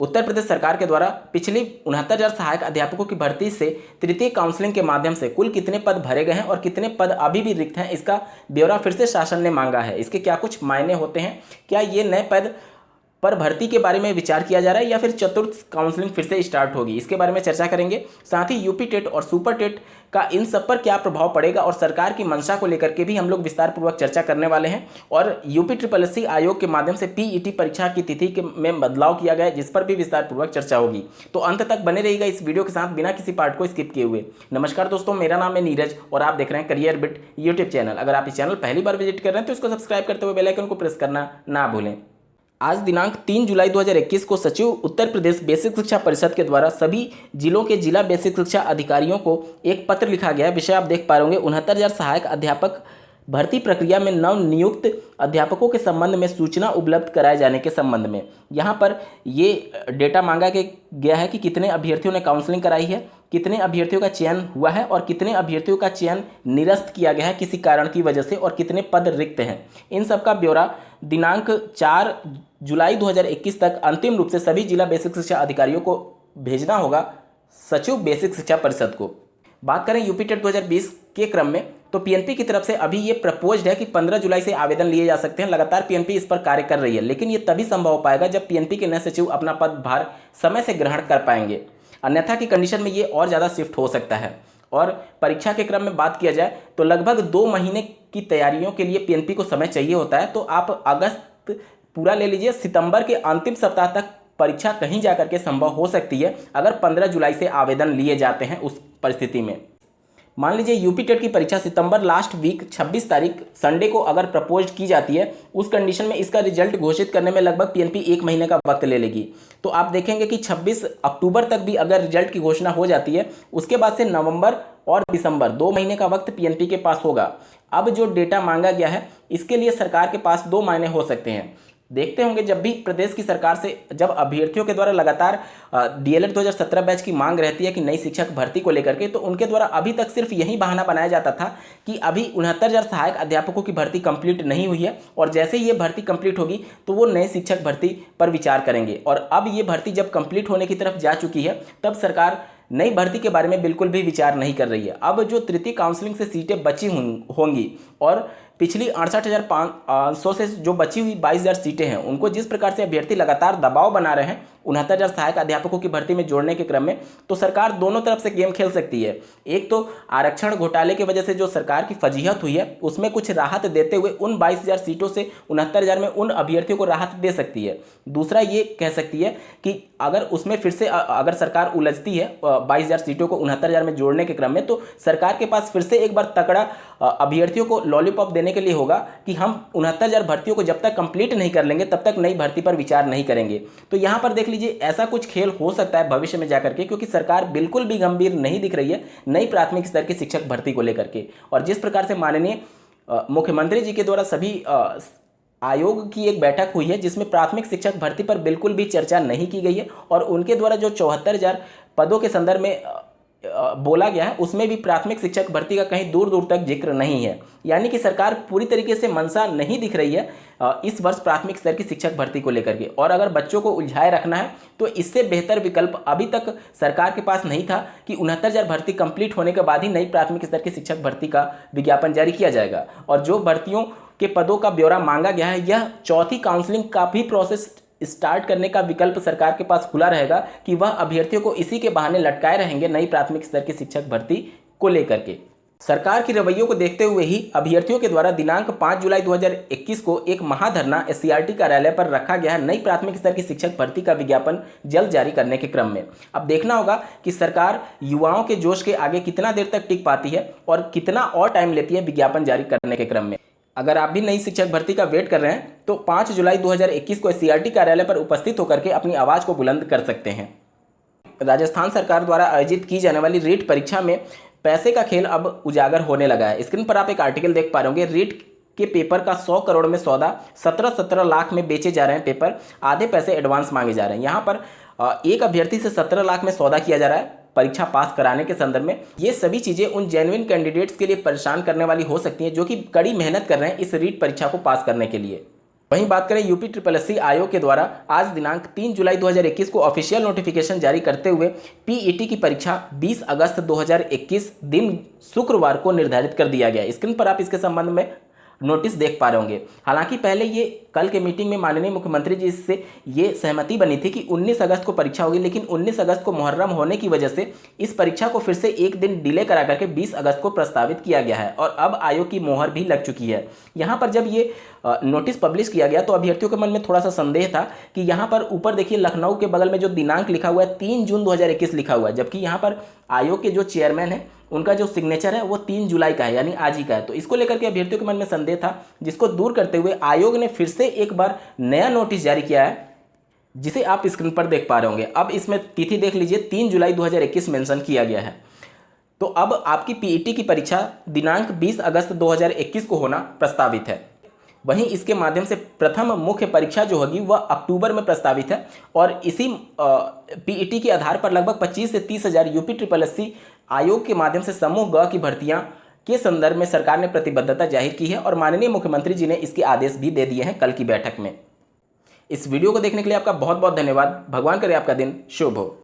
उत्तर प्रदेश सरकार के द्वारा पिछली 69,000 सहायक अध्यापकों की भर्ती से तृतीय काउंसलिंग के माध्यम से कुल कितने पद भरे गए हैं और कितने पद अभी भी रिक्त हैं, इसका ब्यौरा फिर से शासन ने मांगा है। इसके क्या कुछ मायने होते हैं, क्या ये नए पद पर भर्ती के बारे में विचार किया जा रहा है या फिर चतुर्थ काउंसलिंग फिर से स्टार्ट होगी, इसके बारे में चर्चा करेंगे। साथ ही यूपी टेट और सुपर टेट का इन सब पर क्या प्रभाव पड़ेगा और सरकार की मंशा को लेकर के भी हम लोग विस्तार पूर्वक चर्चा करने वाले हैं। और यूपी SSSC आयोग के माध्यम से पीईटी परीक्षा की तिथि में बदलाव किया गया है, जिस पर भी विस्तार पूर्वक चर्चा होगी। तो अंत तक बने रहिएगा इस वीडियो के साथ बिना किसी पार्ट को स्किप किए हुए। नमस्कार दोस्तों, मेरा नाम है नीरज और आप देख रहे हैं करियर बिट यूट्यूब चैनल। अगर आप इस चैनल पहली बार विजिट कर रहे हैं तो इसको सब्सक्राइब करते हुए बेल आइकन को प्रेस करना ना भूलें। आज दिनांक 3 जुलाई 2021 को सचिव उत्तर प्रदेश बेसिक शिक्षा परिषद के द्वारा सभी जिलों के जिला बेसिक शिक्षा अधिकारियों को एक पत्र लिखा गया है। विषय आप देख पा रहे होंगे 69,000 सहायक अध्यापक भर्ती प्रक्रिया में नव नियुक्त अध्यापकों के संबंध में सूचना उपलब्ध कराए जाने के संबंध में। यहाँ पर ये डेटा मांगा गया है कि कितने अभ्यर्थियों ने काउंसलिंग कराई है, कितने अभ्यर्थियों का चयन हुआ है और कितने अभ्यर्थियों का चयन निरस्त किया गया है किसी कारण की वजह से और कितने पद रिक्त हैं। इन सब का ब्यौरा दिनांक 4 जुलाई 2021 तक अंतिम रूप से सभी जिला बेसिक शिक्षा अधिकारियों को भेजना होगा सचिव बेसिक शिक्षा परिषद को। बात करें यूपी टेट 2020 के क्रम में तो पीएनपी की तरफ से अभी ये प्रपोज्ड है कि 15 जुलाई से आवेदन लिए जा सकते हैं। लगातार पीएनपी इस पर कार्य कर रही है, लेकिन ये तभी संभव हो पाएगा जब पीएनपी के नए सचिव अपना पदभार समय से ग्रहण कर पाएंगे, अन्यथा की कंडीशन में ये और ज़्यादा शिफ्ट हो सकता है। और परीक्षा के क्रम में बात किया जाए तो लगभग 2 महीने की तैयारियों के लिए पीएनपी को समय चाहिए होता है। तो आप अगस्त पूरा ले लीजिए, सितंबर के अंतिम सप्ताह तक परीक्षा कहीं जाकर के संभव हो सकती है अगर 15 जुलाई से आवेदन लिए जाते हैं। उस परिस्थिति में मान लीजिए यूपी टेट की परीक्षा सितंबर लास्ट वीक 26 तारीख संडे को अगर प्रपोज की जाती है, उस कंडीशन में इसका रिजल्ट घोषित करने में लगभग पीएनपी 1 महीने का वक्त ले लेगी। तो आप देखेंगे कि 26 अक्टूबर तक भी अगर रिजल्ट की घोषणा हो जाती है, उसके बाद से नवंबर और दिसंबर 2 महीने का वक्त पीएनपी के पास होगा। अब जो डेटा मांगा गया है इसके लिए सरकार के पास 2 मायने हो सकते हैं। देखते होंगे जब भी प्रदेश की सरकार से जब अभ्यर्थियों के द्वारा लगातार डीएलएड 2017 बैच की मांग रहती है कि नई शिक्षक भर्ती को लेकर के, तो उनके द्वारा अभी तक सिर्फ यही बहाना बनाया जाता था कि अभी 69,000 सहायक अध्यापकों की भर्ती कंप्लीट नहीं हुई है और जैसे ही ये भर्ती कंप्लीट होगी तो वो नए शिक्षक भर्ती पर विचार करेंगे। और अब ये भर्ती जब कंप्लीट होने की तरफ जा चुकी है तब सरकार नई भर्ती के बारे में बिल्कुल भी विचार नहीं कर रही है। अब जो तृतीय काउंसलिंग से सीटें बची होंगी और पिछली 68,500 से जो बची हुई 22,000 सीटें हैं, उनको जिस प्रकार से अभ्यर्थी लगातार दबाव बना रहे हैं 69,000 सहायक अध्यापकों की भर्ती में जोड़ने के क्रम में, तो सरकार दोनों तरफ से गेम खेल सकती है। एक तो आरक्षण घोटाले की वजह से जो सरकार की फजीहत हुई है उसमें कुछ राहत देते हुए उन 22,000 सीटों से 69,000 में उन अभ्यर्थियों को राहत दे सकती है। दूसरा ये कह सकती है कि अगर उसमें फिर से अगर सरकार उलझती है 22,000 सीटों को 69,000 में जोड़ने के क्रम में, तो सरकार के पास फिर से एक बार तगड़ा अभ्यर्थियों को लॉलीपॉप देने के लिए होगा कि हम 69,000 भर्तियों को जब तक कंप्लीट नहीं कर लेंगे तब तक नई भर्ती पर विचार नहीं करेंगे। तो यहां पर देख लीजिए ऐसा कुछ खेल हो सकता है भविष्य में जाकर के, क्योंकि सरकार बिल्कुल भी गंभीर नहीं दिख रही है नई प्राथमिक स्तर की शिक्षक भर्ती को लेकर के। और जिस प्रकार से माननीय मुख्यमंत्री जी के द्वारा सभी आयोग की एक बैठक हुई है जिसमें प्राथमिक शिक्षक भर्ती पर बिल्कुल भी चर्चा नहीं की गई है और उनके द्वारा जो 74,000 पदों के संदर्भ में बोला गया है उसमें भी प्राथमिक शिक्षक भर्ती का कहीं दूर दूर तक जिक्र नहीं है। यानी कि सरकार पूरी तरीके से मंशा नहीं दिख रही है इस वर्ष प्राथमिक स्तर की शिक्षक भर्ती को लेकर के। और अगर बच्चों को उलझाए रखना है तो इससे बेहतर विकल्प अभी तक सरकार के पास नहीं था कि 69,000 भर्ती कंप्लीट होने के बाद ही नई प्राथमिक स्तर की शिक्षक भर्ती का विज्ञापन जारी किया जाएगा। और जो भर्तियों के पदों का ब्यौरा मांगा गया है, यह चौथी काउंसलिंग का भी प्रोसेस स्टार्ट करने का विकल्प सरकार के पास खुला रहेगा कि वह अभ्यर्थियों को इसी के बहाने लटकाए रहेंगे नई प्राथमिक स्तर की शिक्षक भर्ती को लेकर के। सरकार की रवैयों को देखते हुए ही अभ्यर्थियों के द्वारा दिनांक 5 जुलाई 2021 को एक महाधरना एससीईआरटी कार्यालय पर रखा गया है नई प्राथमिक स्तर की शिक्षक भर्ती का विज्ञापन जल्द जारी करने के क्रम में। अब देखना होगा कि सरकार युवाओं के जोश के आगे कितना देर तक टिक पाती है और कितना और टाइम लेती है विज्ञापन जारी करने के क्रम में। अगर आप भी नई शिक्षक भर्ती का वेट कर रहे हैं तो 5 जुलाई 2021 को एससीईआरटी कार्यालय पर उपस्थित होकर के अपनी आवाज़ को बुलंद कर सकते हैं। राजस्थान सरकार द्वारा आयोजित की जाने वाली रीट परीक्षा में पैसे का खेल अब उजागर होने लगा है। स्क्रीन पर आप एक आर्टिकल देख पा रहे होंगे। रीट के पेपर का 100 करोड़ में सौदा, 17 लाख में बेचे जा रहे हैं पेपर, आधे पैसे एडवांस मांगे जा रहे हैं। यहाँ पर एक अभ्यर्थी से 17 लाख में सौदा किया जा रहा है परीक्षा पास कराने के संदर्भ में। ये सभी चीज़ें उन जेन्युइन कैंडिडेट्स के लिए परेशान करने वाली हो सकती हैं जो कि कड़ी मेहनत कर रहे हैं इस रीट परीक्षा को पास करने के लिए। वहीं बात करें यूपी SSSC आयोग के द्वारा आज दिनांक 3 जुलाई 2021 को ऑफिशियल नोटिफिकेशन जारी करते हुए पीईटी की परीक्षा 20 अगस्त 2021 दिन शुक्रवार को निर्धारित कर दिया गया। स्क्रीन पर आप इसके संबंध में नोटिस देख पा रहे होंगे। हालांकि पहले ये कल के मीटिंग में माननीय मुख्यमंत्री जी से ये सहमति बनी थी कि 19 अगस्त को परीक्षा होगी, लेकिन 19 अगस्त को मुहर्रम होने की वजह से इस परीक्षा को फिर से एक दिन डिले करा करके 20 अगस्त को प्रस्तावित किया गया है और अब आयोग की मोहर भी लग चुकी है। यहाँ पर जब ये नोटिस पब्लिश किया गया तो अभ्यर्थियों के मन में थोड़ा सा संदेह था कि यहाँ पर ऊपर देखिए लखनऊ के बगल में जो दिनांक लिखा हुआ है 3 जून 2021 लिखा हुआ है, जबकि यहाँ पर आयोग के जो चेयरमैन है उनका जो सिग्नेचर है वो 3 जुलाई का है, यानी आज ही का है। तो इसको लेकर के अभ्यर्थियों के मन में संदेह था, जिसको दूर करते हुए आयोग ने फिर से एक बार नया नोटिस जारी किया है, जिसे आप स्क्रीन पर देख पा रहे होंगे। अब इसमें तिथि देख लीजिए, 3 जुलाई 2021 मेंशन किया गया है। तो अब आपकी पीईटी की परीक्षा दिनांक 20 अगस्त 2021 को होना प्रस्तावित है। वहीं इसके माध्यम से प्रथम मुख्य परीक्षा जो होगी वह अक्टूबर में प्रस्तावित है और इसी पीईटी के आधार पर लगभग 25 से 30 हज़ार यूपी SSSC आयोग के माध्यम से समूह ग की भर्तियां के संदर्भ में सरकार ने प्रतिबद्धता जाहिर की है और माननीय मुख्यमंत्री जी ने इसके आदेश भी दे दिए हैं कल की बैठक में। इस वीडियो को देखने के लिए आपका बहुत बहुत धन्यवाद। भगवान करे आपका दिन शुभ हो।